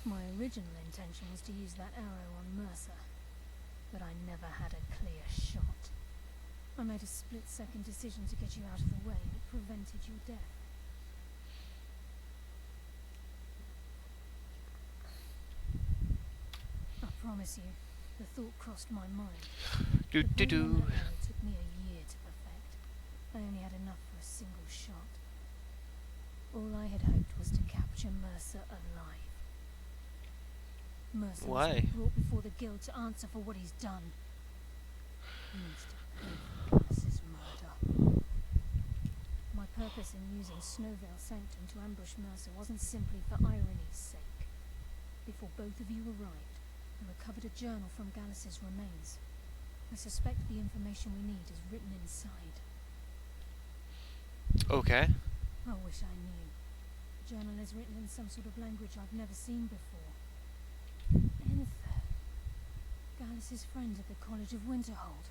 My original intention was to use that arrow on Mercer, but I never had a clear shot. I made a split-second decision to get you out of the way, and it prevented your death. I promise you, the thought crossed my mind. The poison on that arrow took me a year to perfect. I only had enough for a single shot. All I had hoped was to capture Mercer alive. Mercer was brought before the guild to answer for what he's done. He needs to pay for Gallus' murder. My purpose in using Snowvale Sanctum to ambush Mercer wasn't simply for irony's sake. Before both of you arrived, I recovered a journal from Gallus' remains. I suspect the information we need is written inside. Okay. I wish I knew. The journal is written in some sort of language I've never seen before. Anniverary. Gallus' friend at the College of Winterhold.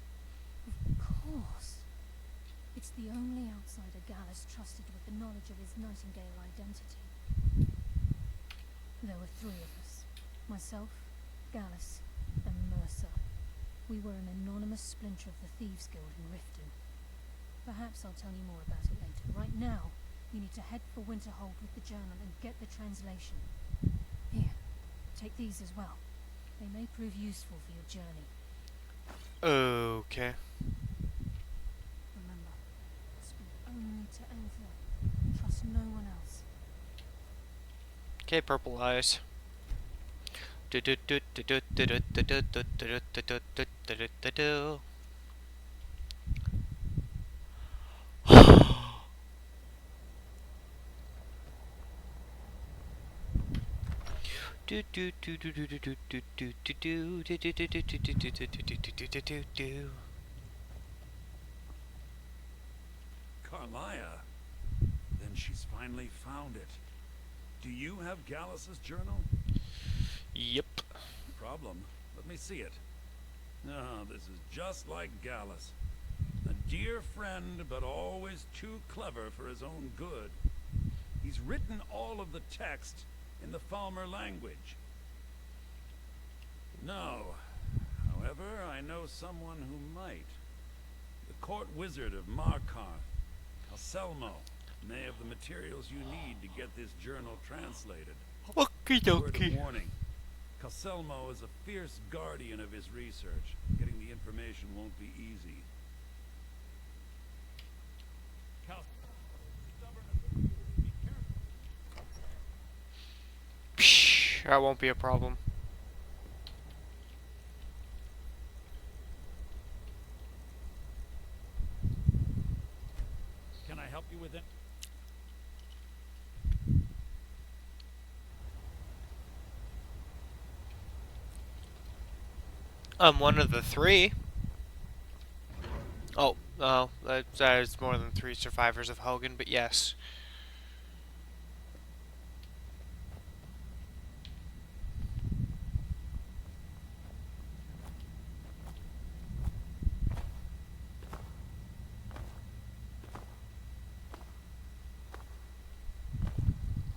Of course. It's the only outsider Gallus trusted with the knowledge of his Nightingale identity. There were three of us. Myself, Gallus, and Mercer. We were an anonymous splinter of the Thieves' Guild in Riften. Perhaps I'll tell you more about it later. Right now, you need to head for Winterhold with the journal and get the translation. Here, take these as well. They may prove useful for your journey. Okay. Remember, speak only to Anniverary. Trust no one else. Okay, purple eyes. Carlia? Then she's finally found it. Do you have Gallus' journal? Yep. Problem? Let me see it. Ah, this is just like Gallus. A dear friend, but always too clever for his own good. He's written all of the text in the Falmer language. No. However, I know someone who might. The court wizard of Markarth, Calselmo, may have the materials you need to get this journal translated. Okie Word of dokie. warning. Calselmo is a fierce guardian of his research. Getting the information won't be easy. Psh, that won't be a problem. Can I help you with it? I'm one of the three. Oh, there's more than 3 survivors of Hogan, but yes.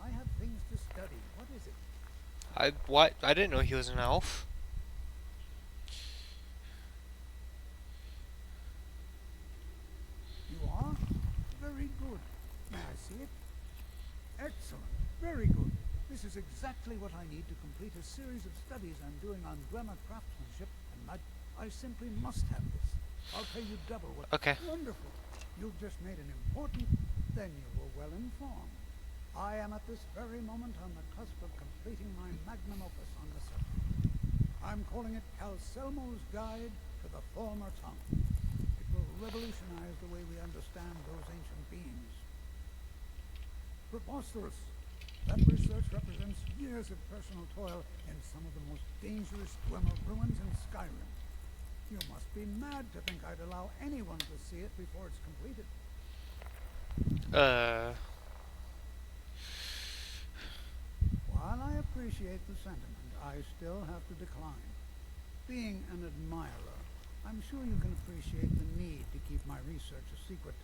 I have things to study. What is it? What? I didn't know he was an elf. You are? Very good. May I see it? Excellent. Very good. This is exactly what I need to complete a series of studies I'm doing on Dwemer craftsmanship and magic. I simply must have this. I'll pay you double what... Okay. Wonderful. You've just made an important... Then you were well informed. I am at this very moment on the cusp of completing my magnum opus on the subject. I'm calling it Calselmo's Guide to the Falmer Tongue. It will revolutionize the way we understand those ancient beings. Preposterous! That research represents years of personal toil in some of the most dangerous Dwemer ruins in Skyrim. You must be mad to think I'd allow anyone to see it before it's completed. While I appreciate the sentiment, I still have to decline. Being an admirer, I'm sure you can appreciate the need to keep my research a secret.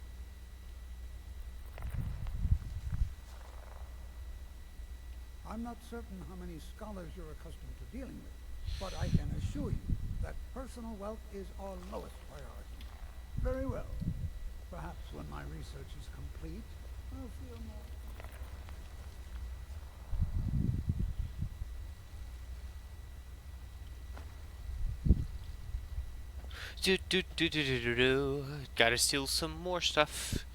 I'm not certain how many scholars you're accustomed to dealing with, but I can assure you that personal wealth is our lowest priority. Very well. Perhaps when my research is complete, I'll feel more. Do. Gotta steal some more stuff.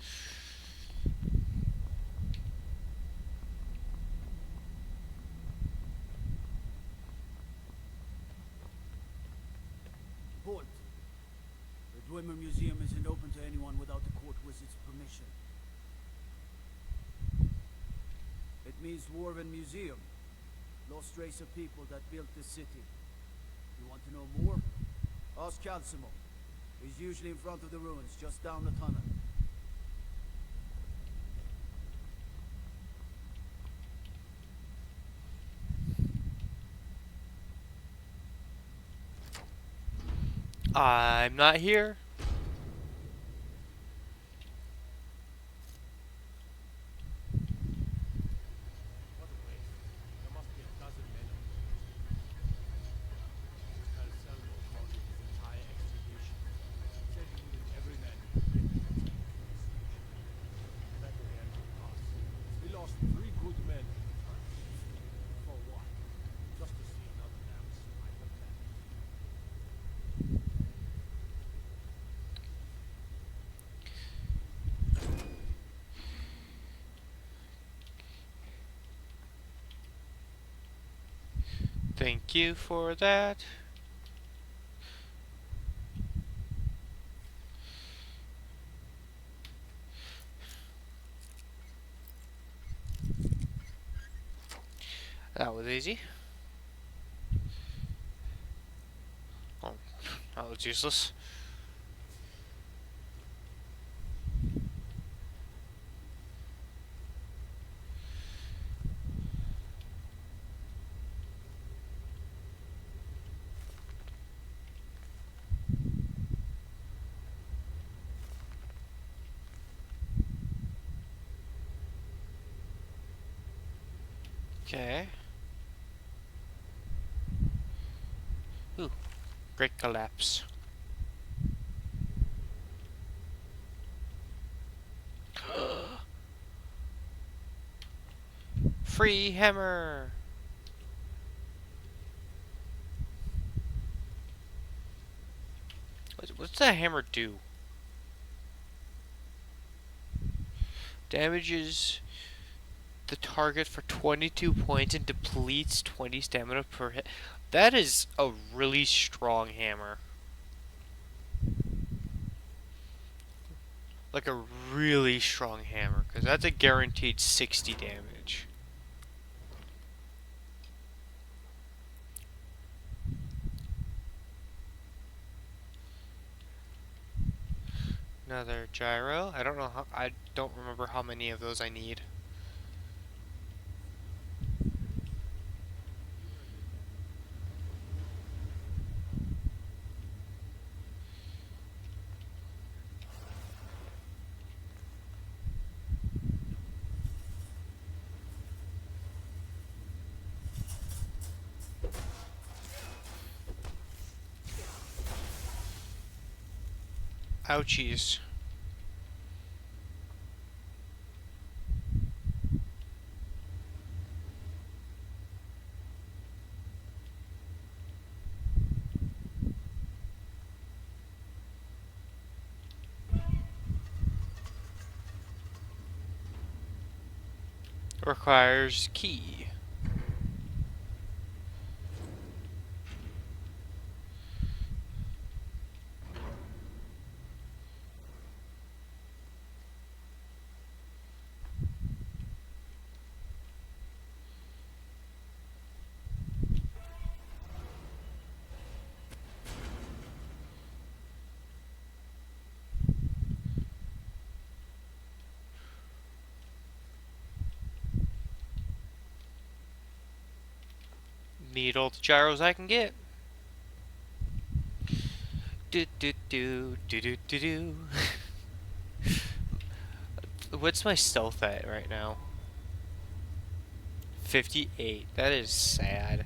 Halt. The Dwemer Museum isn't open to anyone without the court wizard's permission. It means Dwarven Museum. Lost race of people that built this city. You want to know more? Ask Calcimo. He's usually in front of the ruins, just down the tunnel. I'm not here. We lost 3 good men. For what? Just to see another damn spider Thank you for that. That was easy. Oh, that was useless. Okay. Ooh, great collapse. Free hammer. What's that hammer do? Damages the target for 22 points and depletes 20 stamina per hit. That is a really strong hammer. Like a really strong hammer, because that's a guaranteed 60 damage. Another gyro. I don't know how. I don't remember how many of those I need. Ouchies. Requires key. Need all the gyros I can get. Do do do do do do do. What's my stealth at right now? 58. That is sad.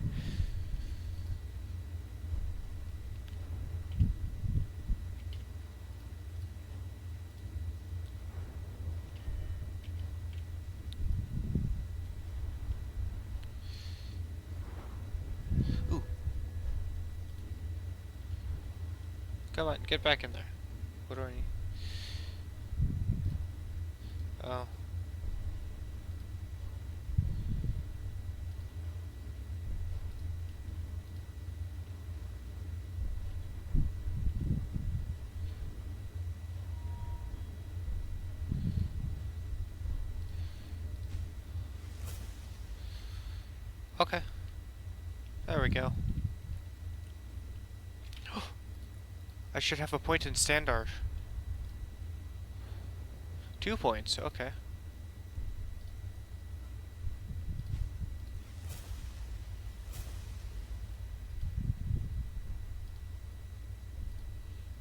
Ooh. Come on, get back in there. What do I need? Oh. Okay. There we go. I should have a point in standard. 2 points, okay.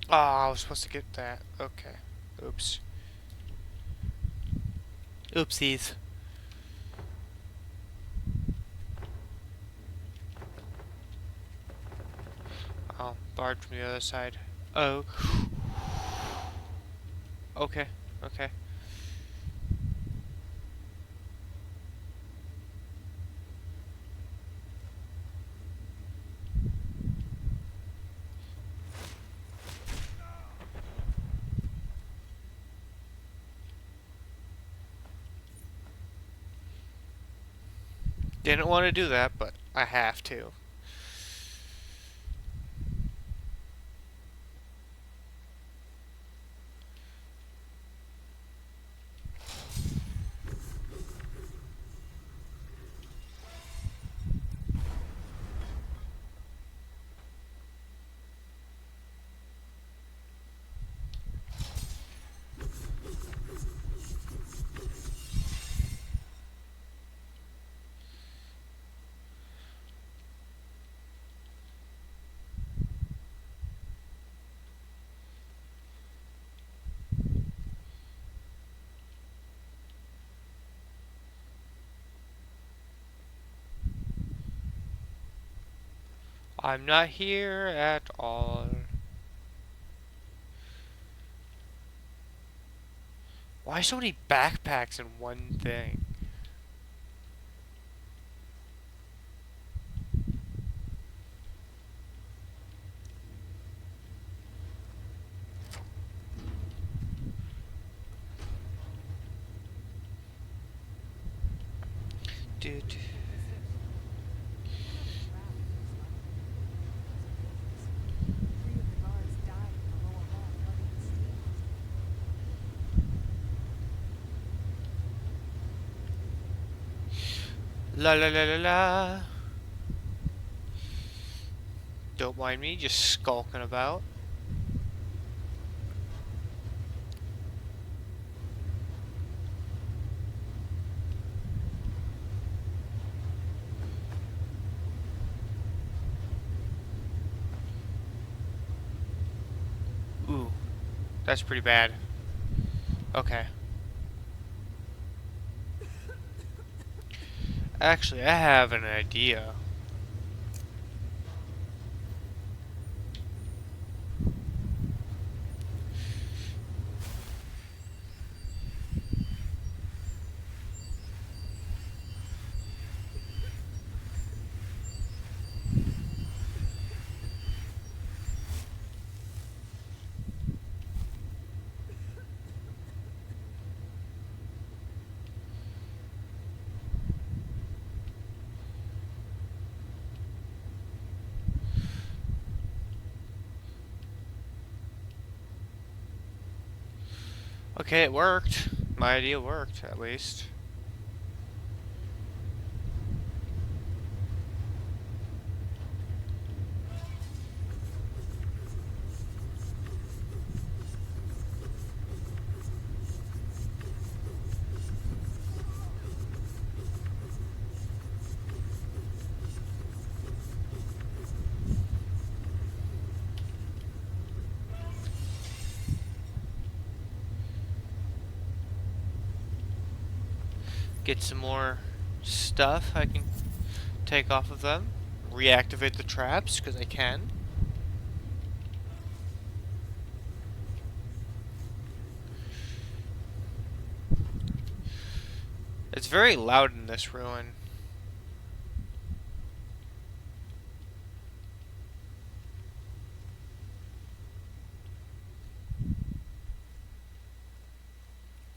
Oh, I was supposed to get that. Okay. Oops. Oopsies. Oh, barred from the other side. Oh. Okay, okay. Didn't want to do that, but I have to. I'm not here at all. Why so many backpacks in one thing? Dude. La la la la la. Don't mind me, just skulking about. Ooh, that's pretty bad. Okay. Actually, I have an idea. Okay, it worked. My idea worked, at least. Get some more stuff I can take off of them. Reactivate the traps, because I can. It's very loud in this ruin.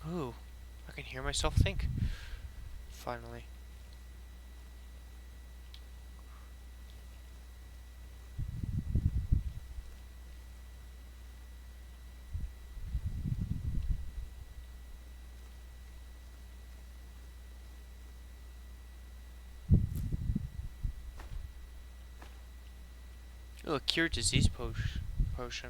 Ooh, I can hear myself think. Finally. Oh, a cure disease potion.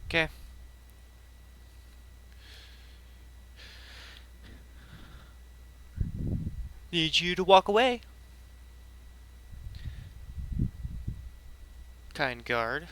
Okay. Need you to walk away. Kind guard.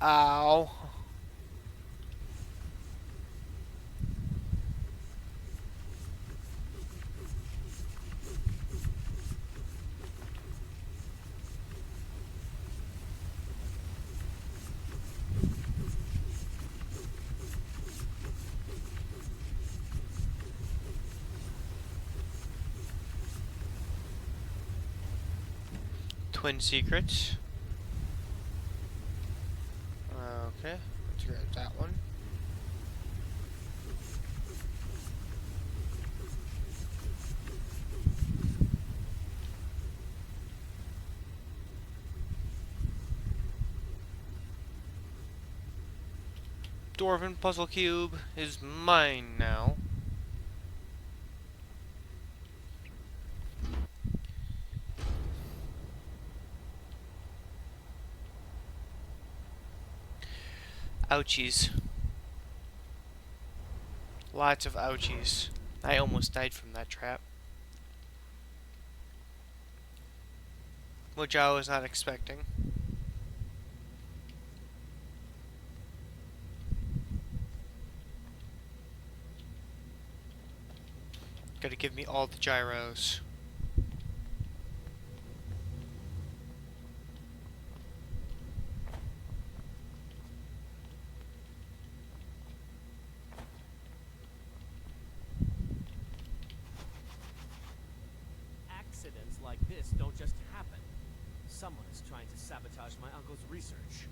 Ow. Twin secrets. Okay, let's grab that one. Dwarven puzzle cube is mine now. Ouchies. Lots of ouchies. I almost died from that trap. Which I was not expecting. Gotta give me all the gyros. Accidents like this don't just happen. Someone is trying to sabotage my uncle's research.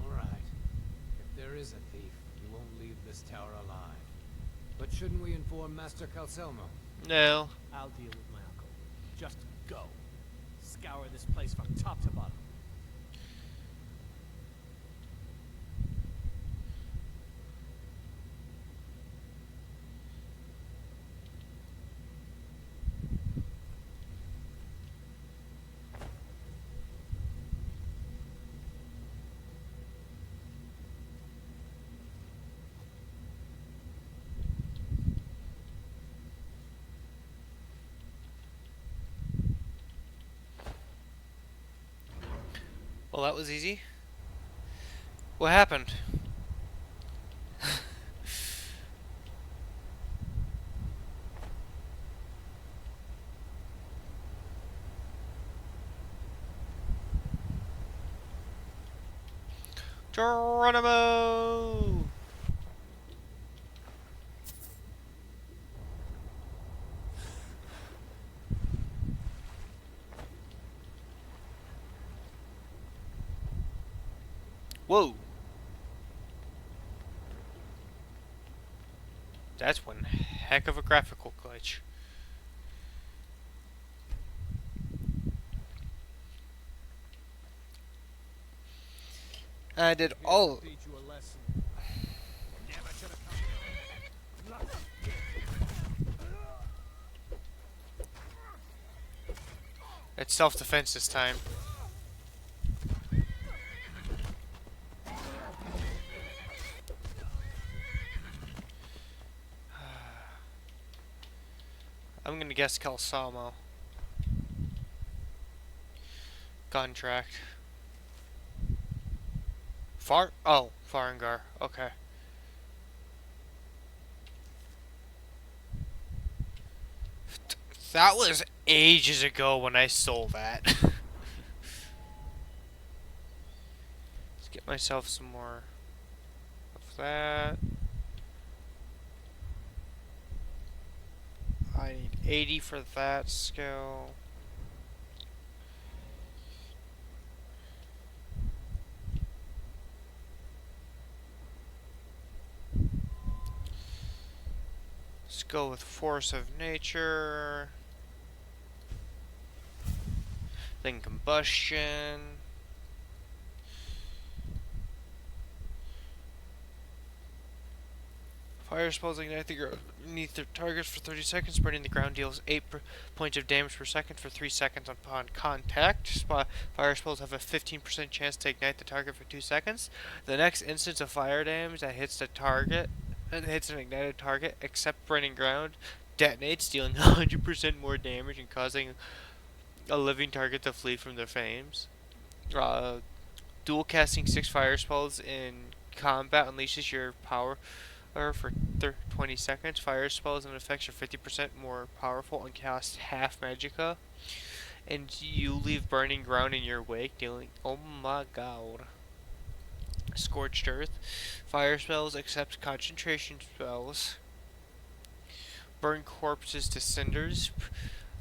Alright. If there is a thief, he won't leave this tower alive. But shouldn't we inform Master Calcelmo? No. I'll deal with my uncle. Just go. Scour this place from top to bottom. Well, that was easy. What happened? Geronimo! Whoa! That's one heck of a graphical glitch. I did Here all. to teach you a lesson. It's self-defense this time. I'm gonna guess Calsamo. Contract. Farengar. Okay. That was ages ago when I stole that. Let's get myself some more of that. I need 80 for that skill. Let's go with Force of Nature. Then Combustion. Fire spells ignite the beneath their targets for 30 seconds. Burning the ground deals 8 points of damage per second for 3 seconds upon contact. Fire spells have a 15% chance to ignite the target for 2 seconds. The next instance of fire damage that hits the target, hits an ignited target, except burning ground, detonates, dealing 100% more damage and causing a living target to flee from the flames. Dual casting 6 fire spells in combat unleashes your power for 20 seconds. Fire spells and effects are 50% more powerful and cast half magicka. And you leave burning ground in your wake, dealing. Oh my god. Scorched Earth. Fire spells accept concentration spells. Burn corpses to cinders,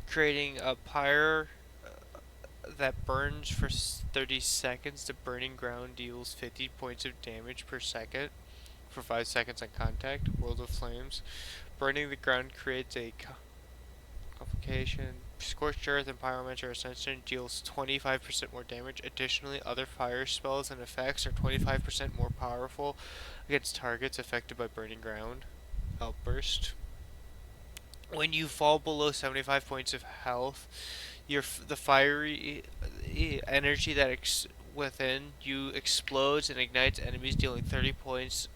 creating a pyre that burns for 30 seconds. The burning ground deals 50 points of damage per second for 5 seconds on contact. World of Flames. Burning the ground creates a complication. Scorched Earth and Pyromancer Ascension deals 25% more damage. Additionally, other fire spells and effects are 25% more powerful against targets affected by burning ground. Outburst. When you fall below 75 points of health, the fiery energy that within you explodes and ignites enemies, dealing 30 points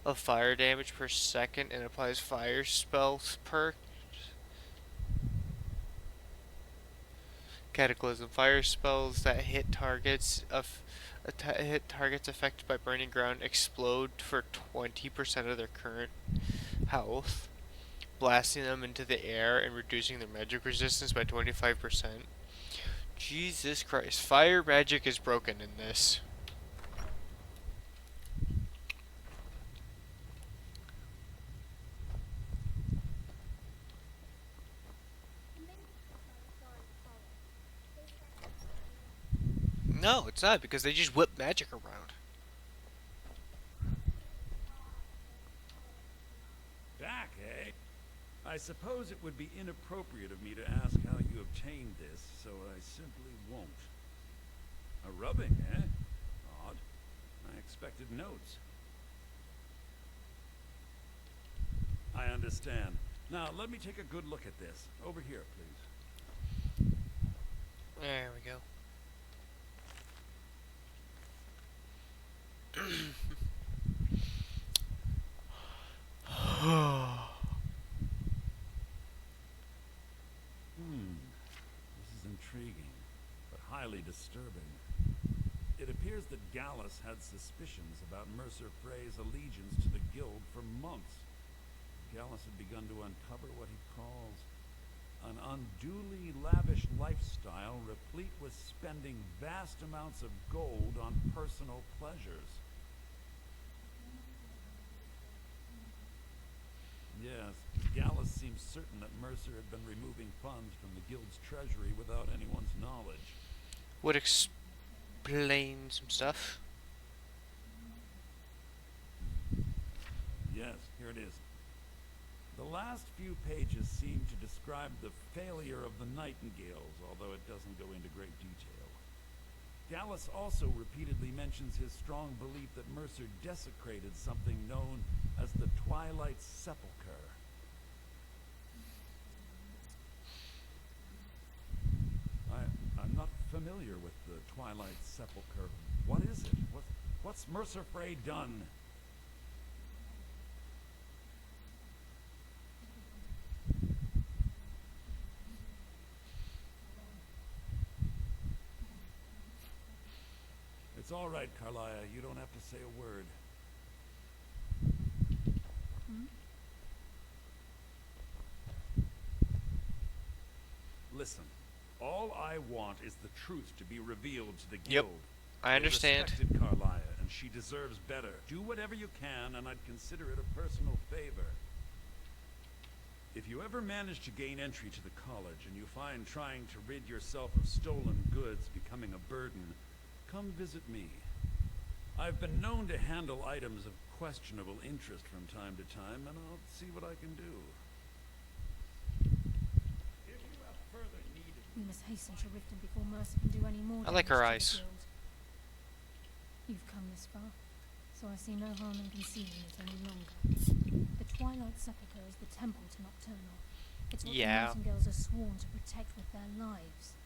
of fire damage per second, and applies fire spells perk. Cataclysm. Fire spells that hit targets affected by burning ground explode for 20% of their current health, blasting them into the air and reducing their magic resistance by 25%. Jesus Christ. Fire magic is broken in this. No, it's not, because they just whip magic around. Back, eh? I suppose it would be inappropriate of me to ask how you obtained this, so I simply won't. A rubbing, eh? Odd. I expected notes. I understand. Now, let me take a good look at this. Over here, please. There we go. This is intriguing, but highly disturbing. It appears that Gallus had suspicions about Mercer Frey's allegiance to the Guild for months. Gallus had begun to uncover what he calls an unduly lavish lifestyle replete with spending vast amounts of gold on personal pleasures. Yes, Gallus seems certain that Mercer had been removing funds from the Guild's treasury without anyone's knowledge. Would explain some stuff. Yes, here it is. The last few pages seem to describe the failure of the Nightingales, although it doesn't go into great detail. Gallus also repeatedly mentions his strong belief that Mercer desecrated something known as the Twilight Sepulchre. I'm not familiar with the Twilight Sepulchre. What is it? What's Mercer Frey done? It's all right, Carlia. You don't have to say a word. Hmm? Listen, all I want is the truth to be revealed to the Yep, guild. I understand. They respected Carlia, and she deserves better. Do whatever you can, and I'd consider it a personal favor. If you ever manage to gain entry to the college, and you find trying to rid yourself of stolen goods becoming a burden, come visit me. I've been known to handle items of questionable interest from time to time, and I'll see what I can do. If you have further need of We must hasten to Riften before Mercer can do any more I like damage her to the eyes. guild. You've come this far, so I see no harm in concealing it any longer. The Twilight Sepulchre is the temple to Nocturnal. It's what Yeah. the Nightingales are sworn to protect with their lives.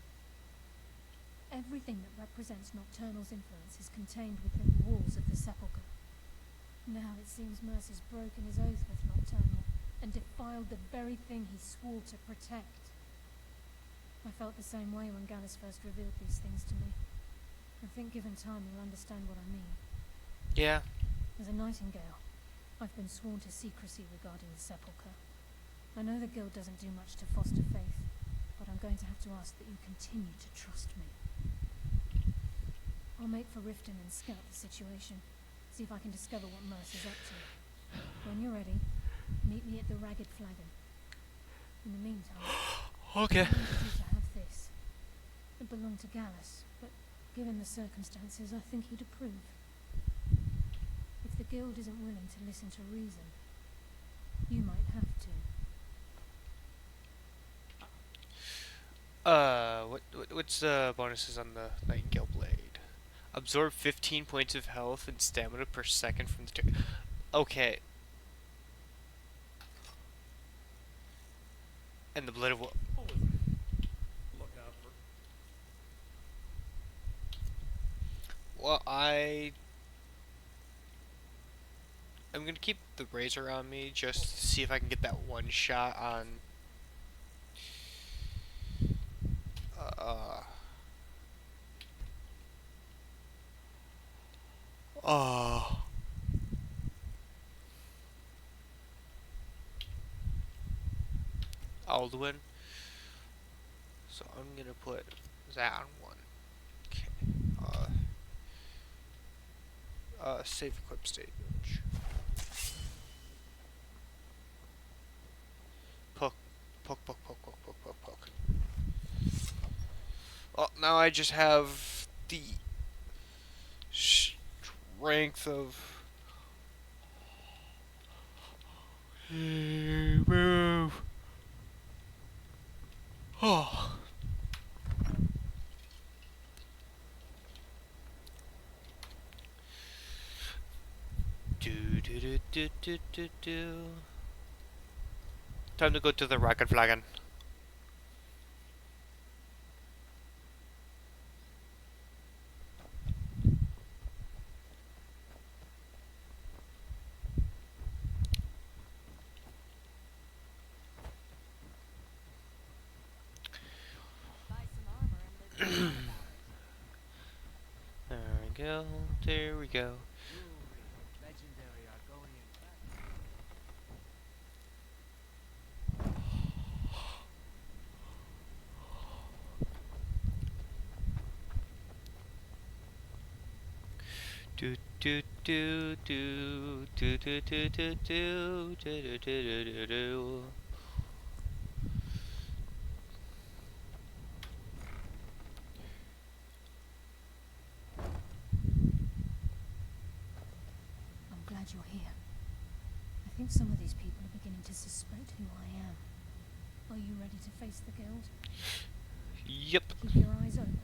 Everything that represents Nocturnal's influence is contained within the walls of the Sepulchre. Now it seems Mercer's broken his oath with Nocturnal and defiled the very thing he swore to protect. I felt the same way when Gallus first revealed these things to me. I think given time you'll understand what I mean. Yeah. As a Nightingale, I've been sworn to secrecy regarding the Sepulchre. I know the guild doesn't do much to foster faith, but I'm going to have to ask that you continue to trust me. I'll make for Riften and scout the situation, see if I can discover what Mercer's up to. When you're ready, meet me at the Ragged Flagon. In the meantime, Okay. I wanted you to have this. It belonged to Gallus, but given the circumstances, I think he'd approve. If the guild isn't willing to listen to reason, you might have to. What's the bonuses on the Nightingale Blade? Absorb 15 points of health and stamina per second from the okay. And the Blade of Look out for... Well, I'm gonna keep the razor on me just to see if I can get that one shot on. Alduin. So I'm gonna put that on one. Okay. Save equip stage. Poke. Well, now I just have the strength of. Move. Oh. Do. Time to go to the Ragged Flagon. There we go. Legendary Argonian craft. Do do do do do do do do do do do do do. I'm glad you're here. I think some of these people are beginning to suspect who I am. Are you ready to face the guild? Yep. Keep your eyes open.